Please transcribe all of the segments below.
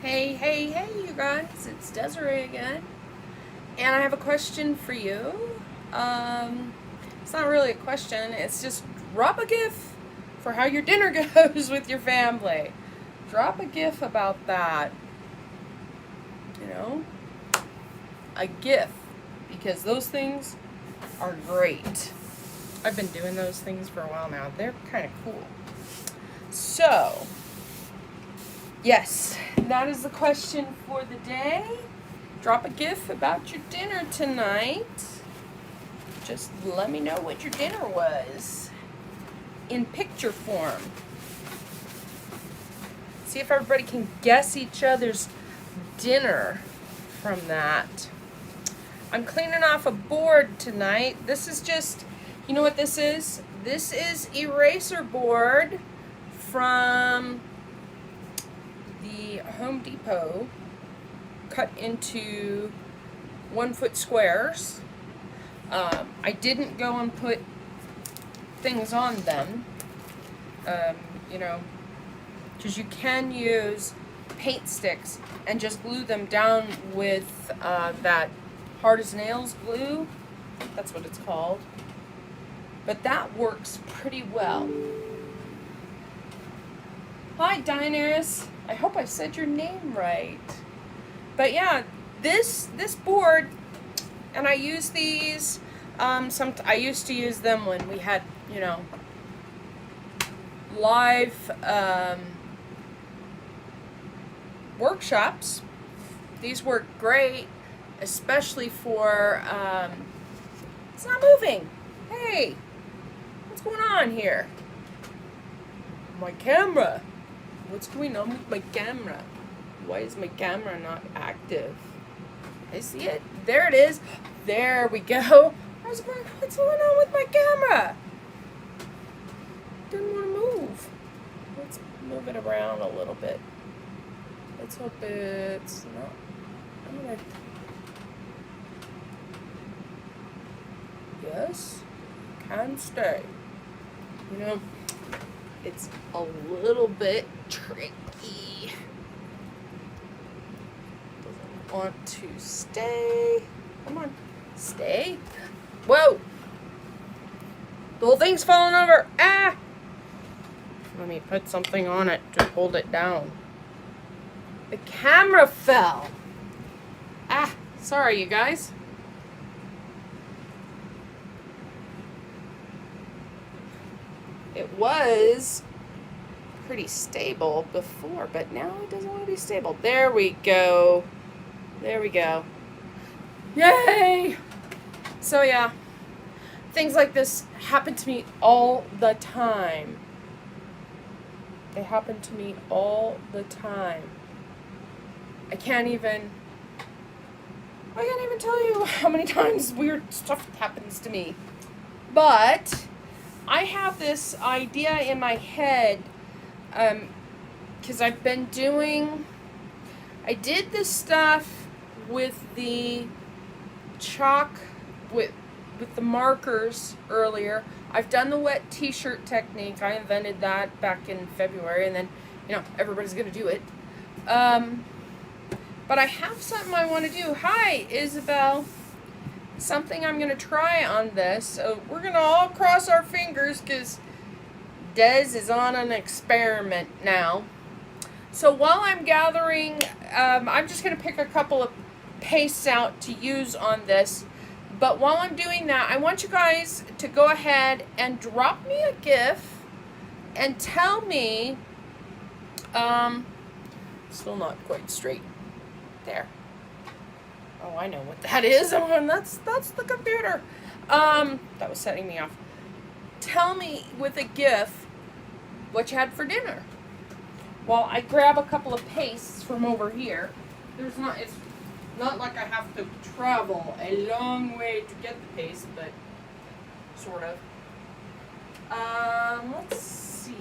Hey, you guys, it's Desiree again, and I have a question for you. It's not really a question, it's just drop a gif for how your dinner goes with your family. Drop a gif about that. You know? A gif, because those things are great. I've been doing those things for a while now. They're kind of cool. So, yes, that is the question for the day. Drop a gif about your dinner tonight. Just let me know what your dinner was in picture form. See if everybody can guess each other's dinner from that. I'm cleaning off a board tonight. This is just, you know what this is? This is eraser board from the Home Depot, cut into 1 foot squares. I didn't go and put things on them, you know, because you can use paint sticks and just glue them down with that hard as nails glue. That's what it's called. But that works pretty well. Hi, Diners. I hope I said your name right. But yeah, this board, and I use these. I used to use them when we had, you know, live workshops. These work great, especially for. It's not moving. Hey, what's going on here? My camera. What's going on with my camera? Why is my camera not active? I see it. There it is. There we go. I was going, what's going on with my camera? Didn't want to move. Let's move it around a little bit. Let's hope it's not. I'm gonna. Yes, can stay. You know, it's a little bit tricky. Doesn't want to stay. Come on, stay. Whoa! The whole thing's falling over. Ah! Let me put something on it to hold it down. The camera fell. Ah, sorry, you guys. It was pretty stable before, but now it doesn't want to be stable. There we go. There we go. Yay! So yeah, things like this happen to me all the time. They happen to me all the time. I can't even tell you how many times weird stuff happens to me. But I have this idea in my head, because I did this stuff with the chalk, with the markers earlier. I've done the wet t-shirt technique. I invented that back in February, and then, you know, everybody's going to do it. But I have something I want to do. Hi, Isabel. Something I'm going to try on this. So we're going to all cross our fingers because Des is on an experiment now. So while I'm gathering, I'm just going to pick a couple of pastes out to use on this. But while I'm doing that, I want you guys to go ahead and drop me a GIF and tell me, still not quite straight. There. Oh, I know what that is. That's the computer. That was setting me off. Tell me with a GIF what you had for dinner. While I grab a couple of pastes from over here. It's not like I have to travel a long way to get the paste, but sort of. Let's see.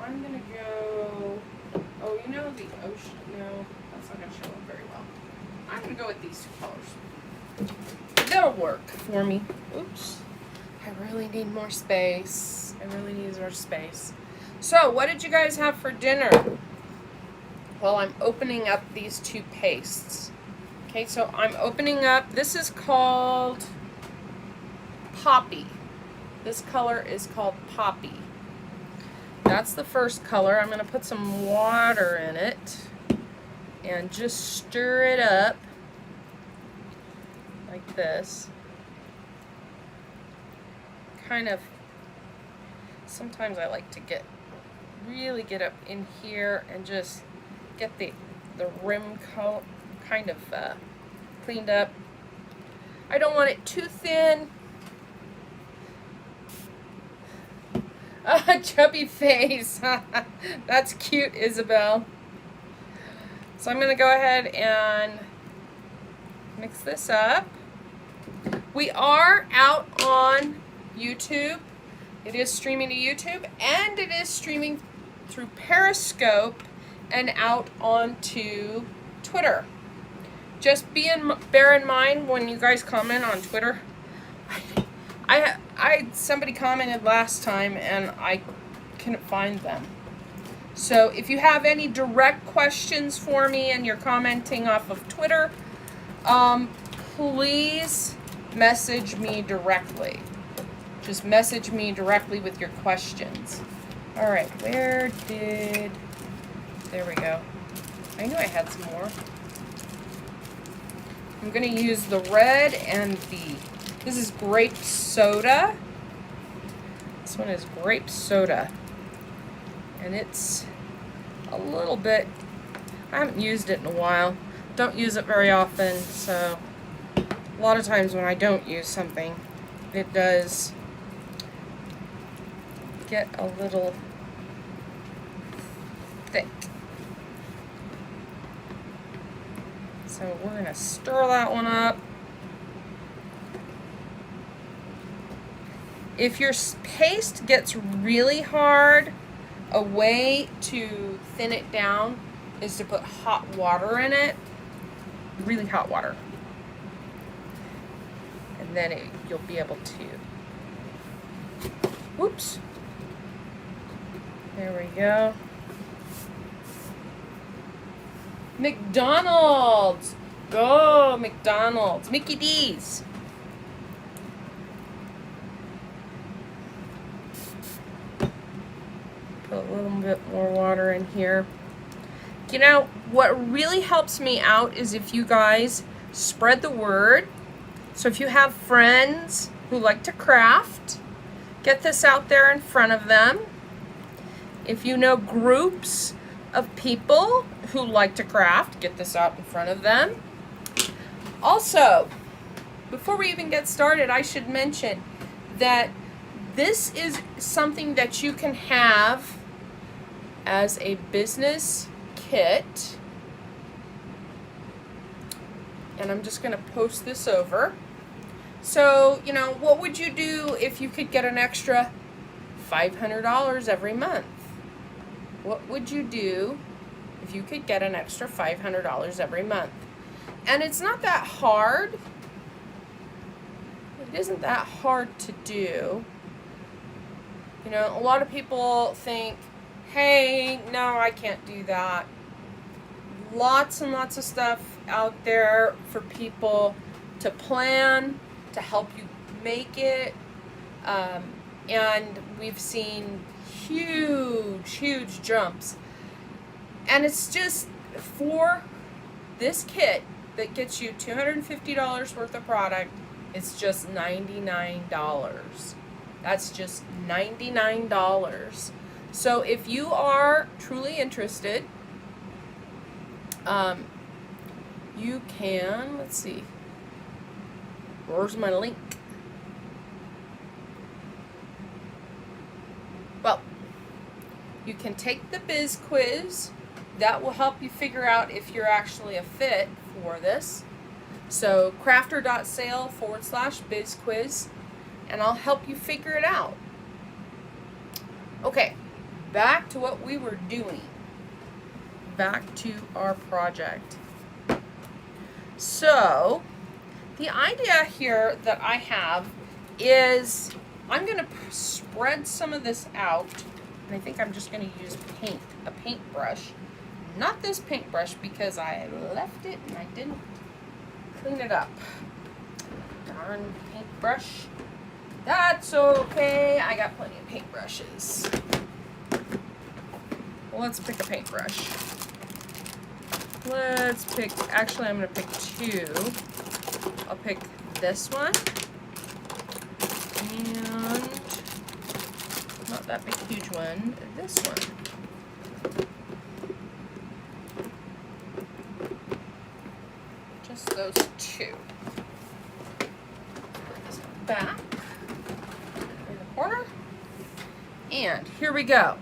I'm gonna go, oh, you know the ocean, no, that's not gonna show up very well. I'm gonna go with these two colors. That'll work for me. Oops. I really need more space. I really need more space. So, what did you guys have for dinner? Well, I'm opening up these two pastes. Okay, so I'm opening up, this is called Poppy. This color is called Poppy. That's the first color. I'm going to put some water in it and just stir it up like this. Kind of, sometimes I like to really get up in here and just get the rim coat kind of cleaned up. I don't want it too thin. Chubby face. That's cute, Isabel. So I'm going to go ahead and mix this up. We are out on YouTube. It is streaming to YouTube, and it is streaming through Periscope and out onto Twitter. Just bear in mind when you guys comment on Twitter. Somebody commented last time and I couldn't find them. So if you have any direct questions for me and you're commenting off of Twitter, please message me directly. Just message me directly with your questions. All right, there we go. I knew I had some more. I'm going to use the red and this is grape soda. This one is grape soda. And it's a little bit, I haven't used it in a while. Don't use it very often, so a lot of times when I don't use something, it does get a little thick. So we're going to stir that one up. If your paste gets really hard, a way to thin it down is to put hot water in it, really hot water. And then you'll be able to, whoops, there we go. McDonald's, go McDonald's, Mickey D's. Put a little bit more water in here. You know, what really helps me out is if you guys spread the word. So if you have friends who like to craft, get this out there in front of them. If you know groups of people who like to craft, get this out in front of them. Also, before we even get started, I should mention that this is something that you can have as a business kit. And I'm just going to post this over. So, you know, what would you do if you could get an extra $500 every month? What would you do if you could get an extra $500 every month? And it's not that hard. It isn't that hard to do. You know, a lot of people think, hey, no, I can't do that. Lots and lots of stuff out there for people to plan, to help you make it. And we've seen huge jumps. And it's just for this kit that gets you $250 worth of product, it's just $99. That's just $99. So if you are truly interested, you can, let's see, where's my link? Well, you can take the biz quiz. That will help you figure out if you're actually a fit for this. So crafter.sale /biz quiz, and I'll help you figure it out. Okay, back to what we were doing. Back to our project. So, the idea here that I have is I'm going to spread some of this out, and I think I'm just going to use a paintbrush. Not this paintbrush because I left it and I didn't clean it up. Darn paintbrush. That's okay. I got plenty of paintbrushes. Well, let's pick a paintbrush. Actually I'm going to pick two. I'll pick this one. And not that big, huge one. This one. Just those two. This back in the corner. And here we go.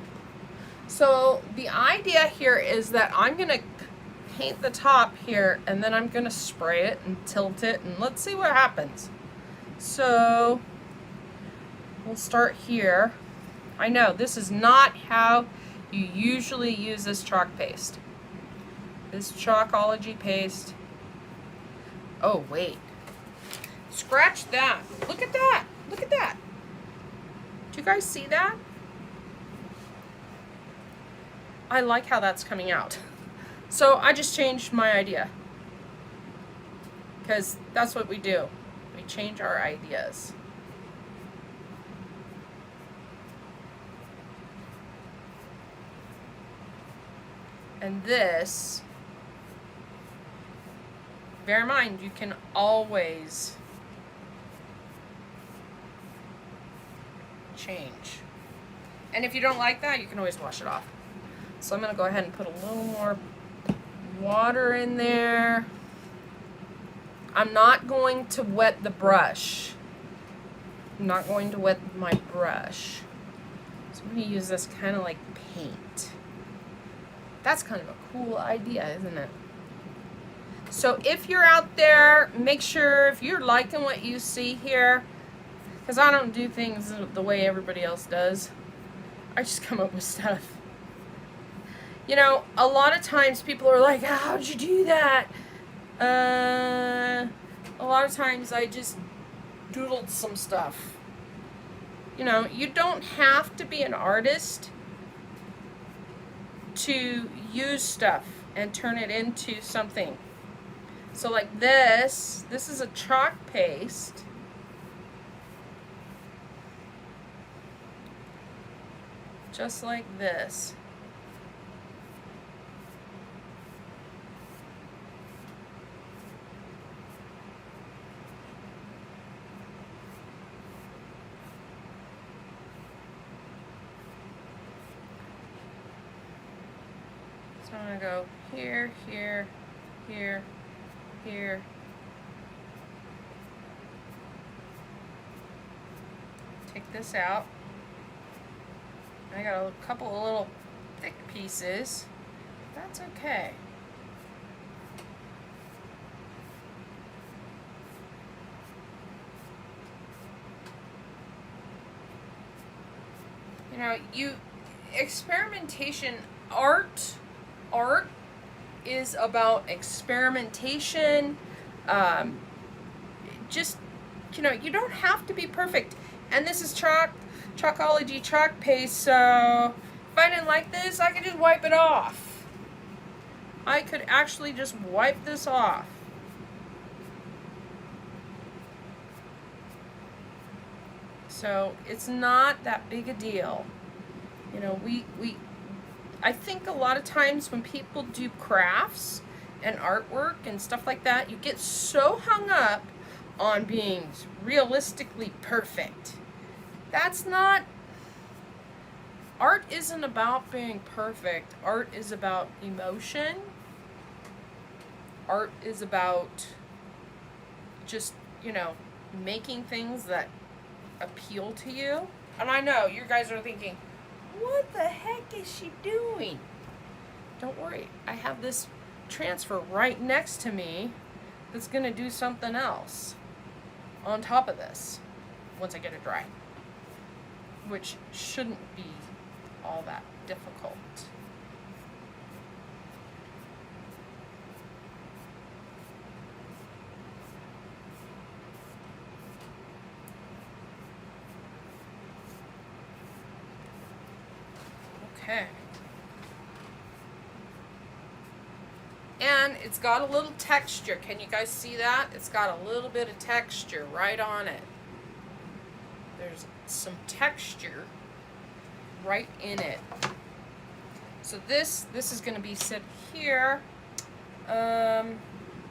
So the idea here is that I'm going to paint the top here, and then I'm going to spray it and tilt it, and let's see what happens. So we'll start here. I know this is not how you usually use this chalk paste. This Chalkology paste. Oh, wait. Scratch that. Look at that. Look at that. Do you guys see that? I like how that's coming out. So I just changed my idea. Because that's what we do. We change our ideas. And this, bear in mind, you can always change. And if you don't like that, you can always wash it off. So I'm going to go ahead and put a little more water in there. I'm not going to wet the brush. I'm not going to wet my brush. So I'm going to use this kind of like paint. That's kind of a cool idea, isn't it? So if you're out there, make sure if you're liking what you see here, because I don't do things the way everybody else does. I just come up with stuff. You know, a lot of times people are like, how'd you do that? A lot of times I just doodled some stuff. You know, you don't have to be an artist to use stuff and turn it into something. So like this is a chalk paste. Just like this. So I'm going to go here, here, here, here. Take this out. I got a couple of little thick pieces. That's okay. You know, experimentation, art is about experimentation. Just, you know, you don't have to be perfect. And this is Chalkology chalk paste, so if I didn't like this, I could just wipe it off. I could actually just wipe this off. So it's not that big a deal. You know, I think a lot of times when people do crafts and artwork and stuff like that, you get so hung up on being realistically perfect. That's not, art isn't about being perfect. Art is about emotion. Art is about just, you know, making things that appeal to you. And I know you guys are thinking, what the heck is she doing? Don't worry, I have this transfer right next to me that's going to do something else on top of this once I get it dry, which shouldn't be all that difficult. Okay. And it's got a little texture. Can you guys see that? It's got a little bit of texture right on it. There's some texture right in it. So this is going to be set here. Where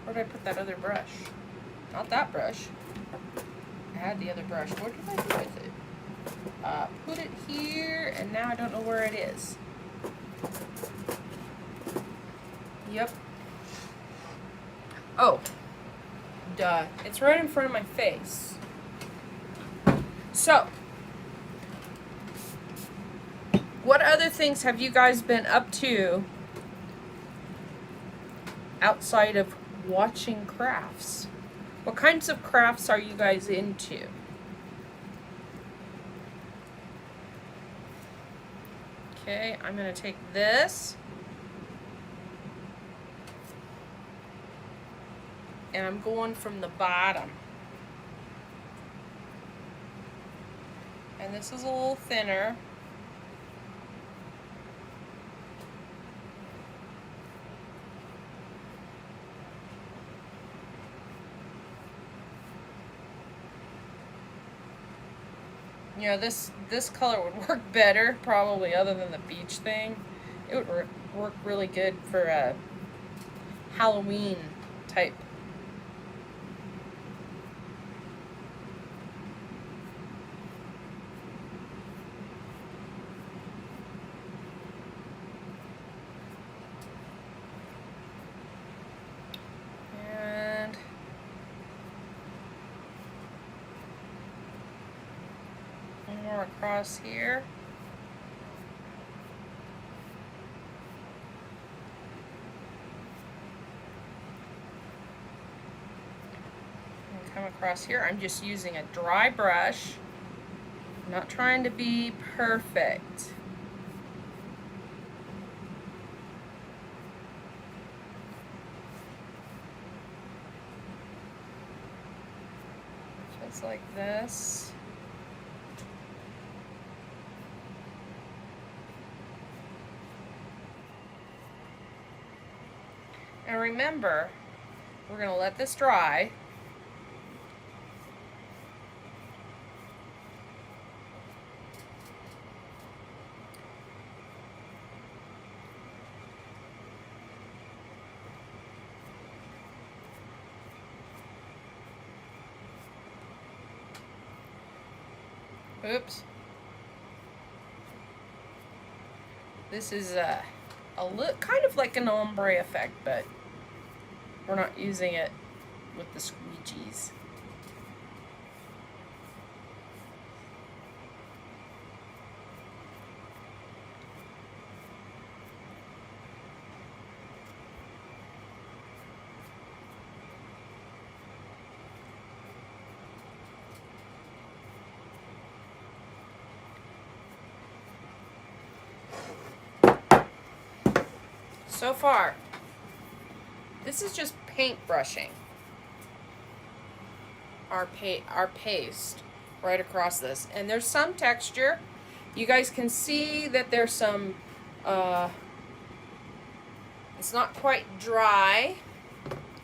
did I put that other brush? Not that brush. I had the other brush. What did I do with it? Put it here, and now I don't know where it is. Yep. Oh, duh. It's right in front of my face. So, what other things have you guys been up to outside of watching crafts? What kinds of crafts are you guys into? Okay, I'm going to take this. And I'm going from the bottom. And this is a little thinner. You know, this color would work better, probably, other than the beach thing. It would work really good for a Halloween type. And one more across here. Come across here. I'm just using a dry brush. I'm not trying to be perfect. Just like this. And remember, we're going to let this dry. Oops. This is a look kind of like an ombre effect, but we're not using it with the squeegees. So far, this is just paint brushing our paste right across this. And there's some texture. You guys can see that there's some, it's not quite dry,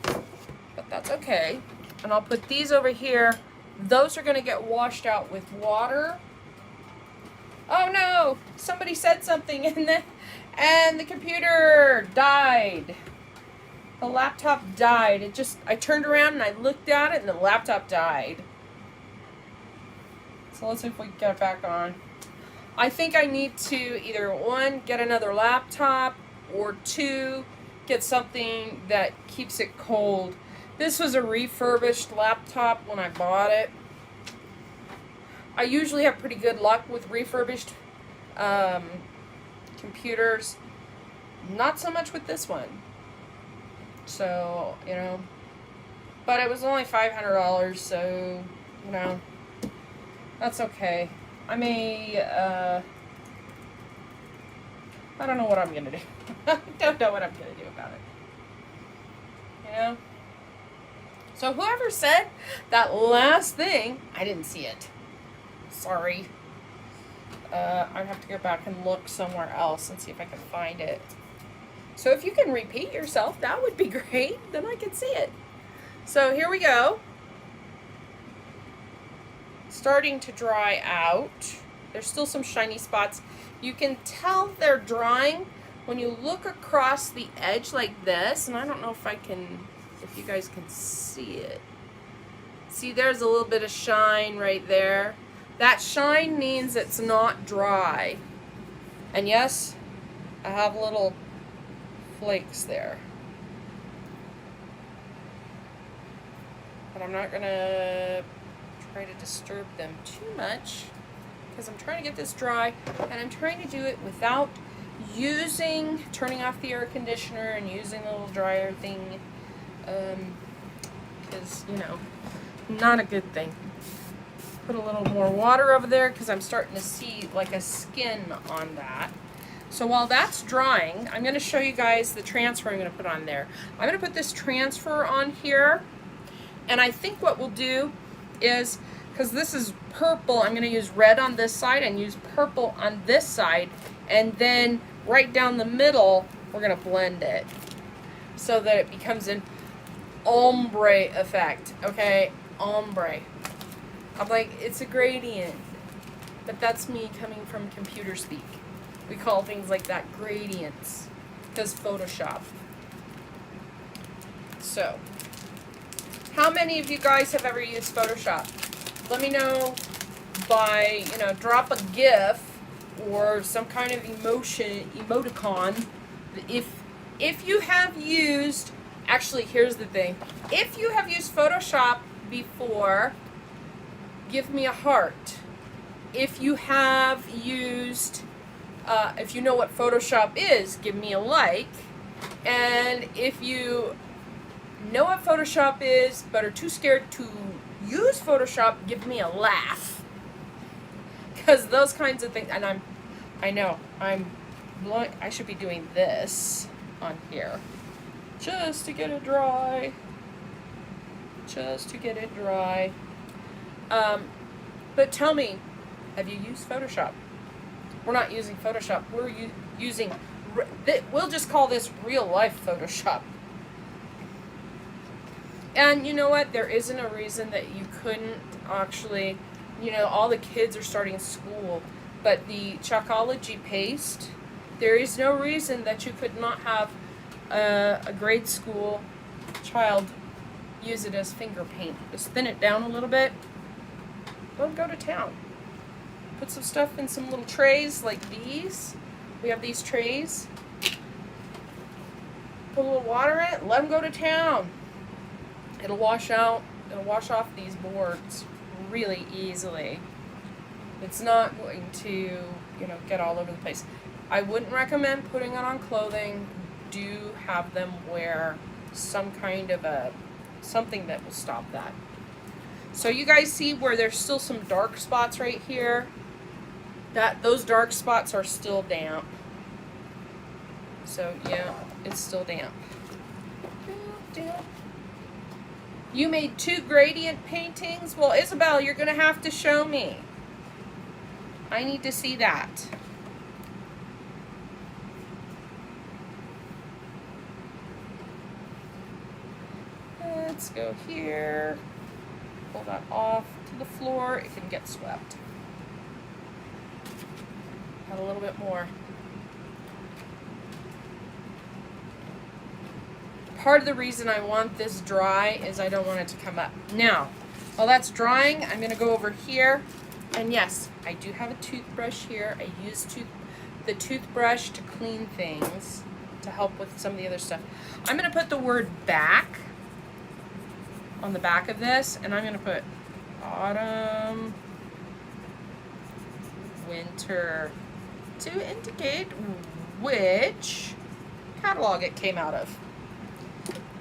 but that's okay. And I'll put these over here. Those are going to get washed out with water. Oh no! Somebody said something and the computer died. The laptop died. I turned around and I looked at it and the laptop died. So let's see if we can get it back on. I think I need to either, one, get another laptop, or two, get something that keeps it cold. This was a refurbished laptop when I bought it. I usually have pretty good luck with refurbished computers. Not so much with this one. So, you know, but it was only $500, so, you know, that's okay. I may, I don't know what I'm going to do. I don't know what I'm going to do about it. You know? So whoever said that last thing, I didn't see it. Sorry. I'd have to go back and look somewhere else and see if I can find it. So if you can repeat yourself, that would be great. Then I can see it. So here we go. Starting to dry out. There's still some shiny spots. You can tell they're drying when you look across the edge like this, and I don't know if you guys can see it. See, there's a little bit of shine right there. That shine means it's not dry. And yes, I have little flakes there. But I'm not gonna try to disturb them too much because I'm trying to get this dry, and I'm trying to do it without turning off the air conditioner and using the little dryer thing, because, you know, not a good thing. Put a little more water over there because I'm starting to see like a skin on that. So while that's drying, I'm going to show you guys the transfer I'm going to put on there. I'm going to put this transfer on here, and I think what we'll do is, because this is purple, I'm going to use red on this side and use purple on this side, and then right down the middle we're going to blend it so that it becomes an ombre effect. Okay, ombre. I'm like, it's a gradient, but that's me coming from computer speak. We call things like that gradients because Photoshop. So, how many of you guys have ever used Photoshop? Let me know by, drop a GIF or some kind of emoticon. If you have used, actually, here's the thing. If you have used Photoshop before, give me a heart. If you have used, if you know what Photoshop is, give me a like. And if you know what Photoshop is but are too scared to use Photoshop, give me a laugh. Because those kinds of things, and I should be doing this on here just to get it dry. But tell me, have you used Photoshop? We're not using Photoshop. We're using, we'll just call this real life Photoshop. And you know what? There isn't a reason that you couldn't actually, all the kids are starting school, but the Chalkology paste, there is no reason that you could not have a grade school child use it as finger paint. Just thin it down a little bit. Don't go to town. Put some stuff in some little trays like these. We have these trays. Put a little water in it. Let them go to town. It'll wash out. It'll wash off these boards really easily. It's not going to, get all over the place. I wouldn't recommend putting it on clothing. Do have them wear some kind of something that will stop that. So you guys see where there's still some dark spots right here? Those dark spots are still damp. So yeah, it's still damp. You made 2 gradient paintings? Well, Isabel, you're going to have to show me. I need to see that. Let's go here. Pull that off to the floor. It can get swept. Add a little bit more. Part of the reason I want this dry is I don't want it to come up. Now, while that's drying, I'm going to go over here. And yes, I do have a toothbrush here. I use the toothbrush to clean things, to help with some of the other stuff. I'm going to put the word back on the back of this, and I'm going to put autumn, winter, to indicate which catalog it came out of.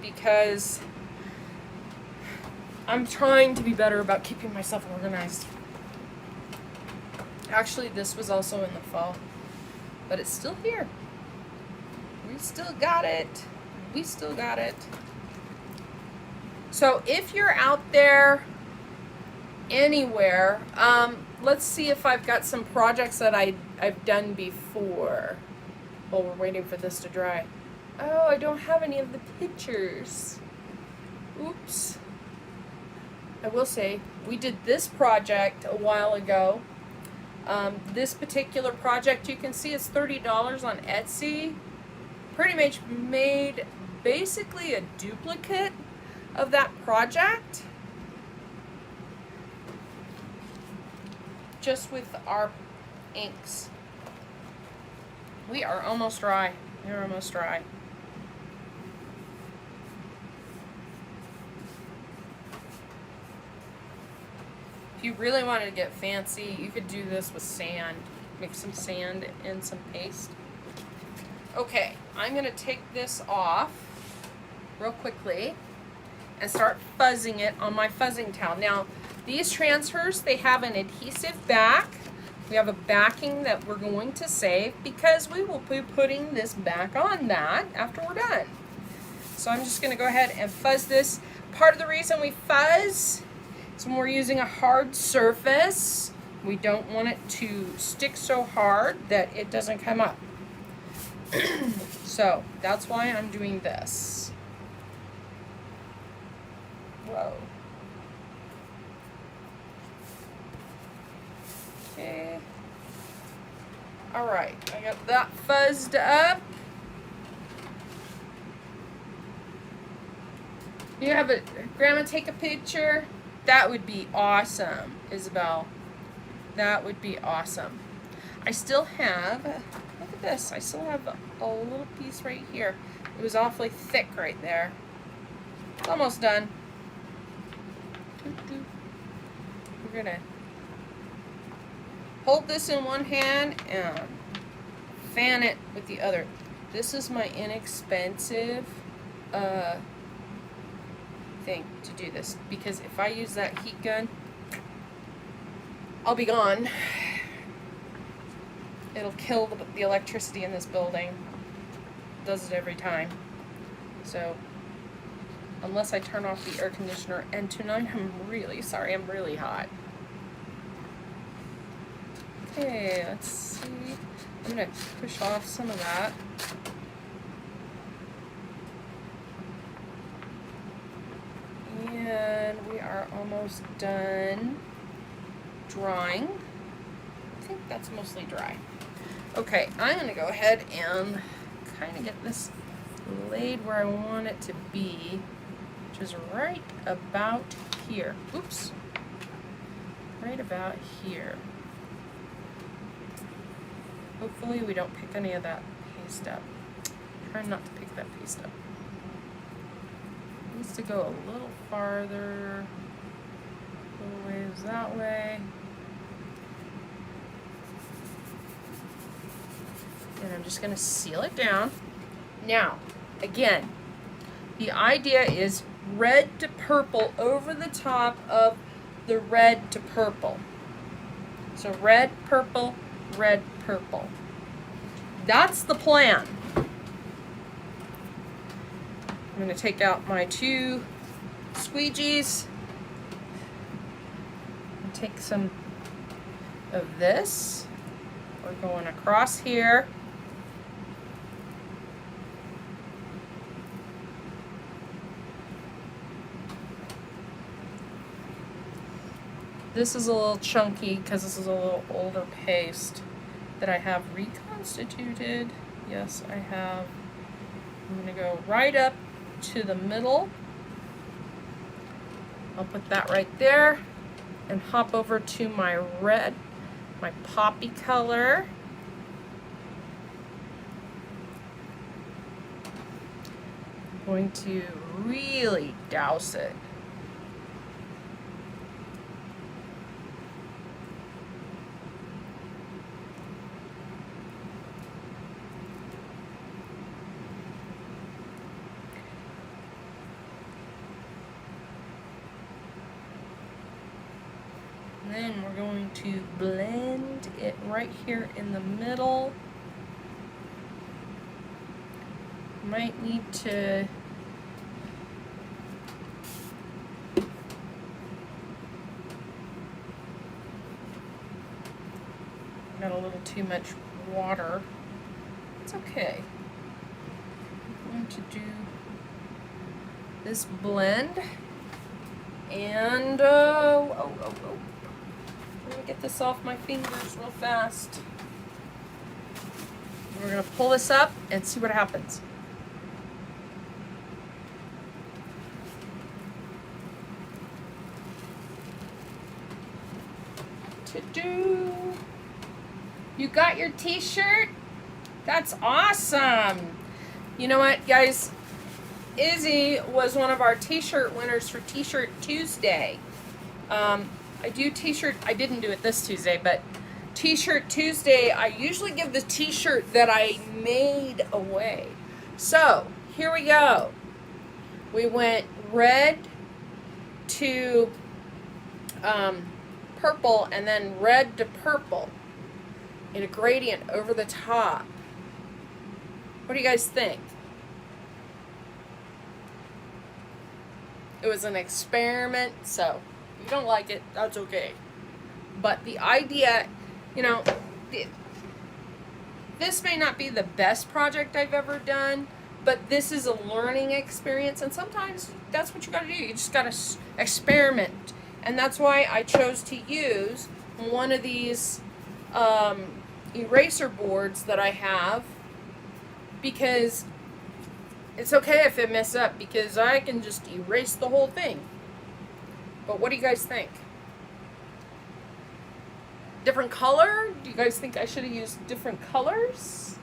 Because I'm trying to be better about keeping myself organized. Actually, this was also in the fall, but it's still here. We still got it. We still got it. So if you're out there anywhere. Let's see if I've got some projects that I've done before. While we're waiting for this to dry. Oh, I don't have any of the pictures. Oops. I will say, we did this project a while ago. This particular project, you can see it's $30 on Etsy. Pretty much made basically a duplicate of that project. Just with our inks. We are almost dry. We're almost dry. If you really wanted to get fancy, you could do this with sand. Mix some sand and some paste. Okay, I'm going to take this off real quickly and start fuzzing it on my fuzzing towel. Now, these transfers, they have an adhesive back. We have a backing that we're going to save because we will be putting this back on that after we're done. So I'm just going to go ahead and fuzz this. Part of the reason we fuzz is when we're using a hard surface, we don't want it to stick so hard that it doesn't come up. So that's why I'm doing this. Whoa. Okay. All right, I got that fuzzed up. You have a Grandma take a picture? That would be awesome, Isabel. That would be awesome. I still have, look at this, I still have a little piece right here. It was awfully thick right there. It's almost done. We're gonna hold this in one hand and fan it with the other. This is my inexpensive thing to do this, because if I use that heat gun, I'll be gone. It'll kill the electricity in this building. It does it every time. So, unless I turn off the air conditioner, and tonight I'm really sorry, I'm really hot. Okay, let's see. I'm gonna push off some of that. And we are almost done drying. I think that's mostly dry. Okay, I'm gonna go ahead and kind of get this laid where I want it to be, which is right about here. Oops. Right about here. Hopefully we don't pick any of that paste up. Try not to pick that paste up. It needs to go a little farther. A little ways that way. And I'm just going to seal it down. Now, again, the idea is red to purple over the top of the red to purple. So red, purple, red, purple. That's the plan. I'm going to take out my two squeegees and take some of this. We're going across here. This is a little chunky because this is a little older paste that I have reconstituted. Yes, I have. I'm going to go right up to the middle. I'll put that right there and hop over to my red, my poppy color. I'm going to really douse it. Then we're going to blend it right here in the middle. Might need to got a little too much water. It's okay. I'm going to do this blend. And, let me get this off my fingers real fast. We're going to pull this up and see what happens. You got your t-shirt? That's awesome. You know what, guys? Izzy was one of our t-shirt winners for T-shirt Tuesday. I didn't do it this Tuesday, but T-shirt Tuesday, I usually give the t-shirt that I made away. So, here we go. We went red to purple and then red to purple in a gradient over the top. What do you guys think? It was an experiment, so if you don't like it, that's okay. But the idea, you know, this may not be the best project I've ever done, but this is a learning experience, and sometimes that's what you gotta do. You just gotta experiment. And that's why I chose to use one of these eraser boards that I have, because it's okay if it messes up, because I can just erase the whole thing. But what do you guys think? Different color? Do you guys think I should have used different colors?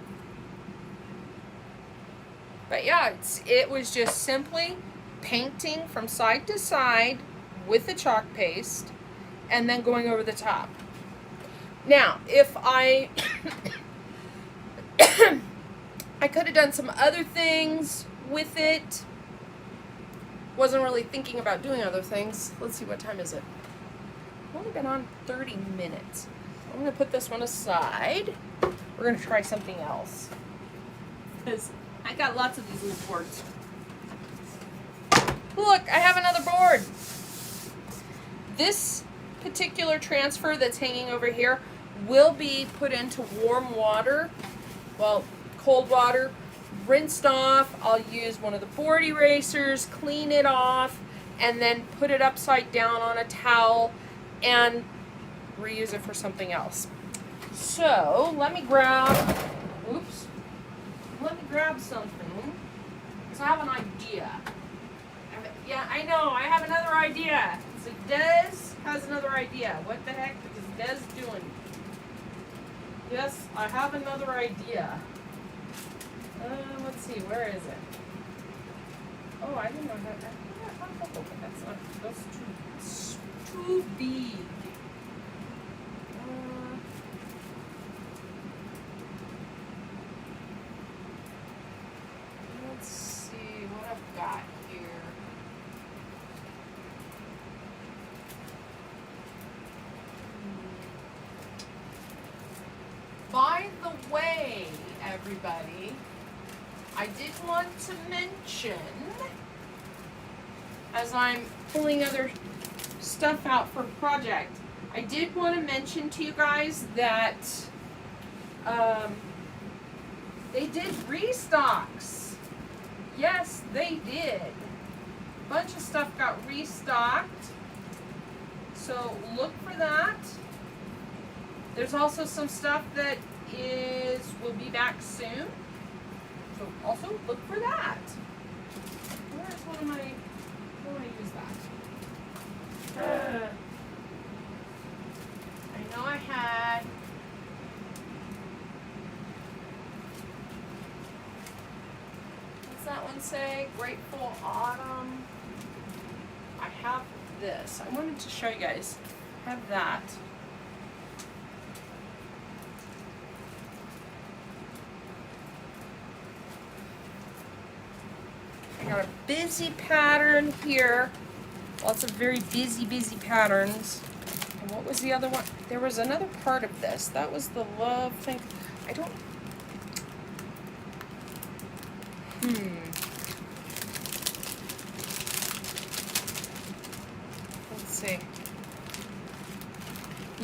But yeah, it was just simply painting from side to side with the chalk paste and then going over the top. Now, if I could have done some other things with it. Wasn't really thinking about doing other things. Let's see, what time is it? I've only been on 30 minutes. I'm going to put this one aside. We're going to try something else, because I got lots of these little boards. Look, I have another board. This particular transfer that's hanging over here will be put into warm water. Well, cold water, rinsed off. I'll use one of the board erasers, clean it off, and then put it upside down on a towel and reuse it for something else. So let me grab something, because I have an idea. Yeah, I know, I have another idea. So Des has another idea. What the heck is Des doing? Yes, I have another idea. Let's see, where is it? Oh, I didn't know that. I think I found purple, but that's too big. Let's see what I've got here. By the way, everybody, I did want to mention, as I'm pulling other stuff out for a project, I did want to mention to you guys that they did restocks. Yes, they did. A bunch of stuff got restocked, so look for that. There's also some stuff that will be back soon. So also look for that. Where's one of my, where do I use that? I know I had, what's that one say? Grateful Autumn. I have this. I wanted to show you guys. I have that. I got a busy pattern here. Lots of very busy patterns. And what was the other one? There was another part of this. That was the love thing. I don't... Let's see.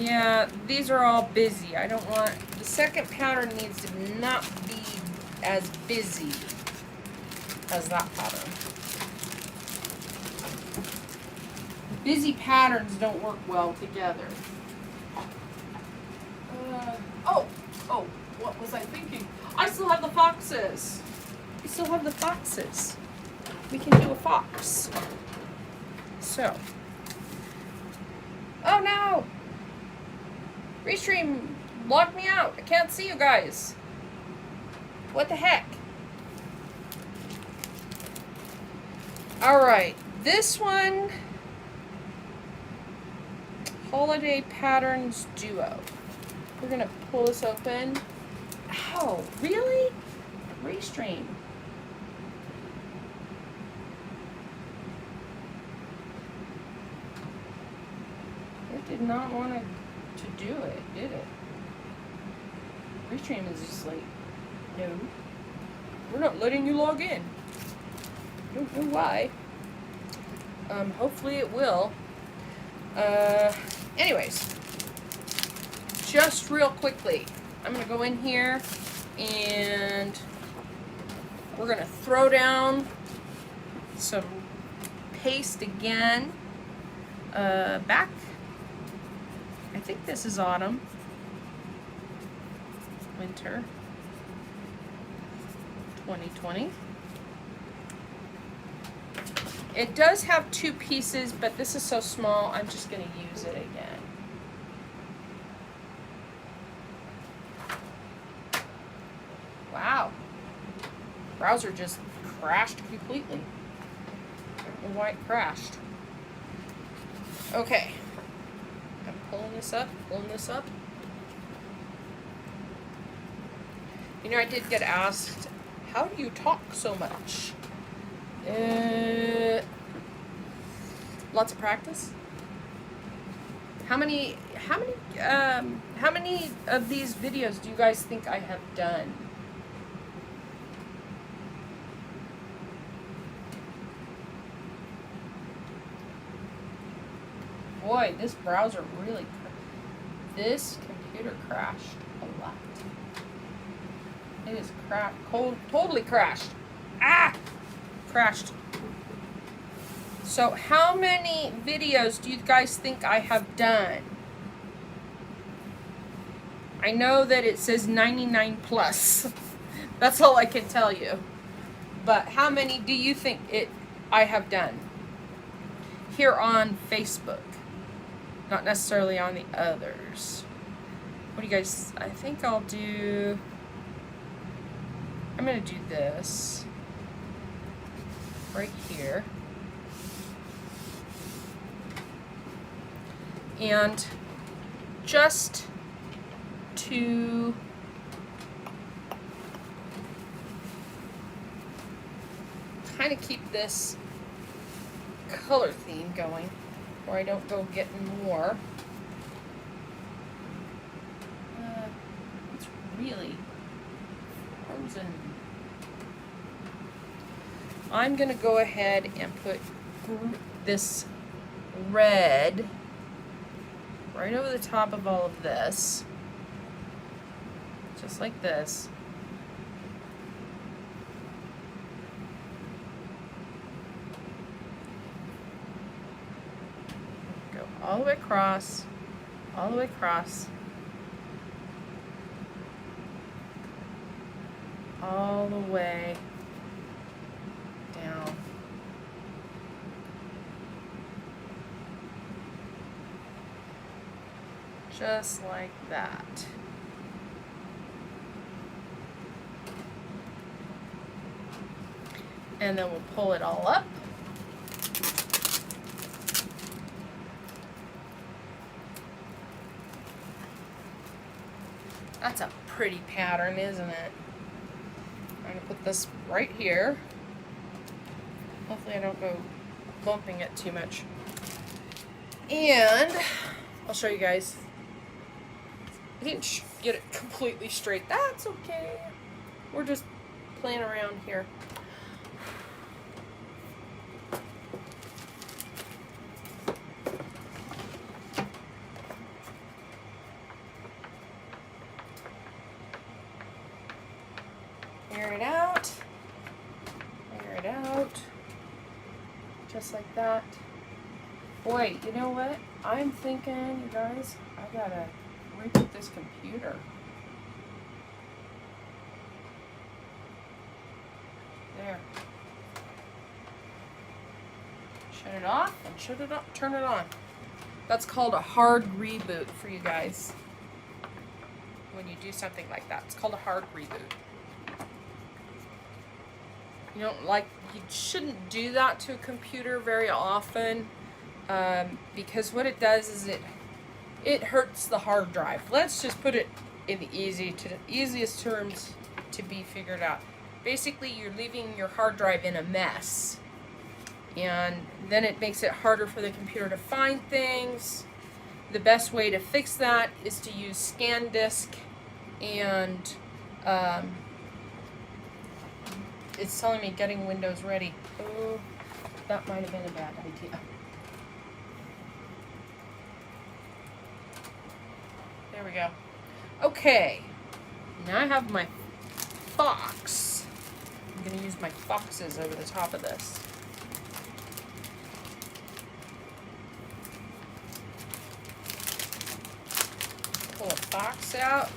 Yeah, these are all busy. I don't want, the second pattern needs to not be as busy as that pattern. Busy patterns don't work well together. Oh, what was I thinking? I still have the foxes. We still have the foxes. We can do a fox. So. Oh no! Restream locked me out. I can't see you guys. What the heck? Alright, this one, Holiday Patterns Duo. We're gonna pull this open. Ow, really? Restream. It did not want to do it, did it? Restream is just like, no, we're not letting you log in. Don't know why. Hopefully it will. Anyways, just real quickly, I'm gonna go in here and we're gonna throw down some paste again. Back. I think this is autumn. Winter 2020. It does have two pieces, but this is so small, I'm just going to use it again. Wow. Browser just crashed completely. I don't know why it crashed. Okay. I'm pulling this up, You know, I did get asked, how do you talk so much? Lots of practice. How many of these videos do you guys think I have done? Boy, this browser really, this computer crashed a lot. It is totally crashed. Ah! Crashed. So how many videos do you guys think I have done? I know that it says 99 plus. That's all I can tell you. But how many do you think I have done? Here on Facebook. Not necessarily on the others. What do you guys, I think I'll do, I'm going to do this right here. And just to kind of keep this color theme going, or I don't go getting more. It's really frozen. I'm going to go ahead and put this red right over the top of all of this, just like this. Go all the way across, all the way across, all the way down. Just like that. And then we'll pull it all up. That's a pretty pattern, isn't it? I'm going to put this right here. Hopefully I don't go bumping it too much. And I'll show you guys. I didn't get it completely straight. That's okay. We're just playing around here. just like that. Boy, you know what? I'm thinking, you guys, I gotta reboot this computer. There. Shut it off and shut it up, turn it on. That's called a hard reboot for you guys. When you do something like that, it's called a hard reboot. You shouldn't do that to a computer very often, because what it does is it hurts the hard drive. Let's just put it in the easiest terms to be figured out. Basically, you're leaving your hard drive in a mess, and then it makes it harder for the computer to find things. The best way to fix that is to use scan disk, and it's telling me getting Windows ready. Oh, that might have been a bad idea. There we go. Okay, now I have my fox. I'm going to use my foxes over the top of this. Pull a fox out.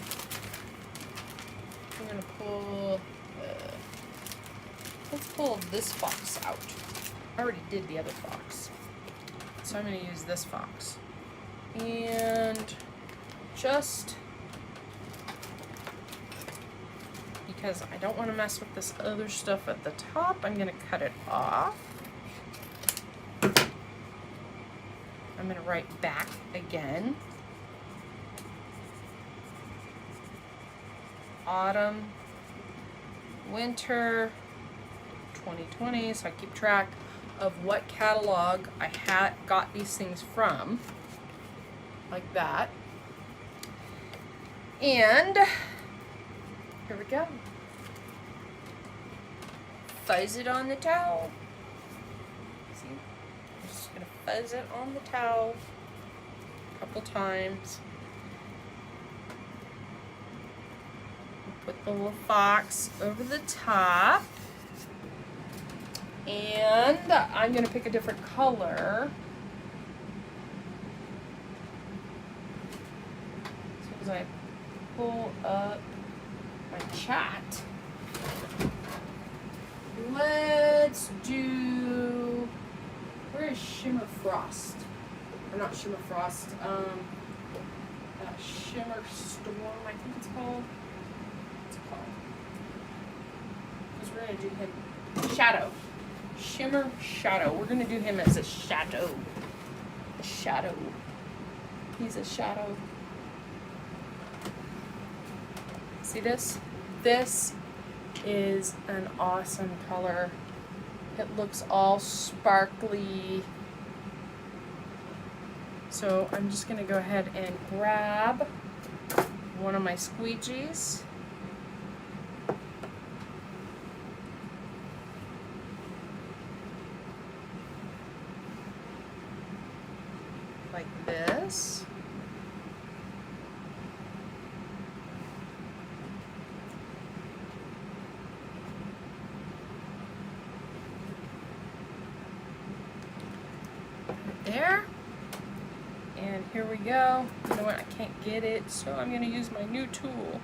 I'm going to pull... let's pull this fox out. I already did the other fox. So I'm going to use this fox. And just because I don't want to mess with this other stuff at the top, I'm going to cut it off. I'm going to write back again. Autumn, winter, 2020, so I keep track of what catalog I got these things from, like that. And here we go. Fuzz it on the towel. See? I'm just gonna fuzz it on the towel a couple times. Put the little fox over the top. And I'm going to pick a different color. As soon as I pull up my chat, let's do, where is Shimmer Frost? Or not Shimmer Frost, Shimmer Storm, I think it's called. What's it called? Because we're going to do him Shadow. Shimmer Shadow. We're going to do him as a shadow. A shadow. He's a shadow. See this? This is an awesome color. It looks all sparkly. So I'm just going to go ahead and grab one of my squeegees. Like this. There. And here we go. You know what? I can't get it, so I'm going to use my new tool.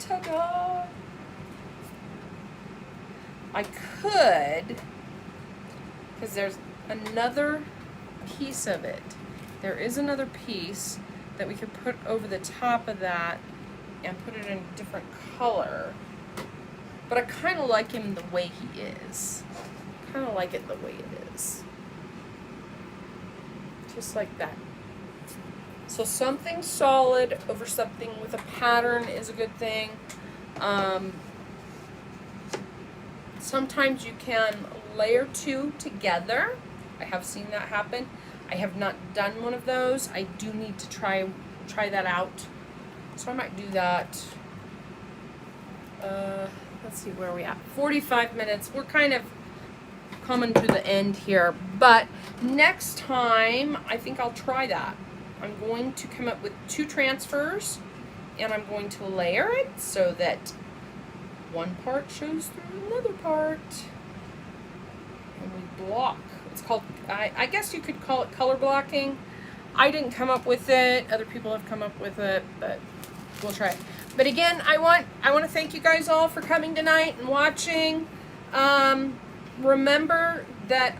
Ta-da! I could, because there's another piece of it. There is another piece that we could put over the top of that and put it in a different color. But I kind of like him the way he is. Kind of like it the way it is. Just like that. So something solid over something with a pattern is a good thing. Sometimes you can layer two together. I have seen that happen. I have not done one of those. I do need to try that out. So I might do that. Let's see where we at. 45 minutes. We're kind of coming to the end here, but next time I think I'll try that. I'm going to come up with 2 transfers, and I'm going to layer it so that one part shows through another part. And we block. It's called, I guess you could call it color blocking. I didn't come up with it. Other people have come up with it, but we'll try it. But again, I want to thank you guys all for coming tonight and watching. Remember that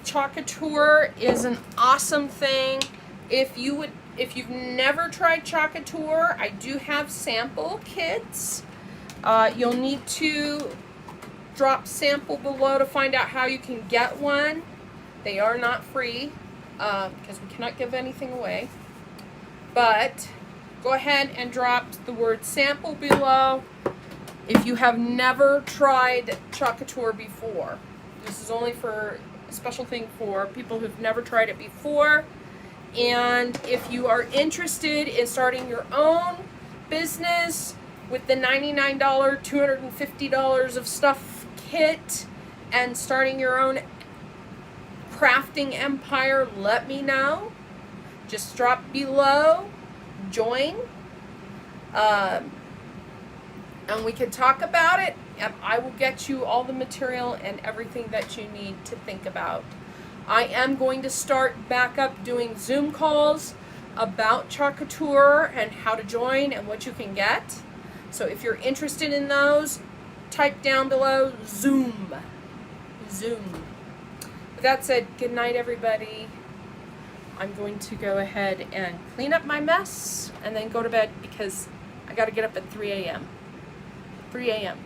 Club Couture is an awesome thing. If you've never tried Club Couture, I do have sample kits. You'll need to drop sample below to find out how you can get one. They are not free because we cannot give anything away. But go ahead and drop the word sample below if you have never tried Club Couture before. This is only for a special thing for people who've never tried it before. And if you are interested in starting your own business with the $99, $250 of stuff kit and starting your own crafting empire, let me know. Just drop below, join, and we can talk about it, and I will get you all the material and everything that you need to think about. I am going to start back up doing Zoom calls about Club Couture and how to join and what you can get. So if you're interested in those, type down below Zoom. Zoom. With that said, good night, everybody. I'm going to go ahead and clean up my mess and then go to bed because I got to get up at 3 a.m. 3 a.m.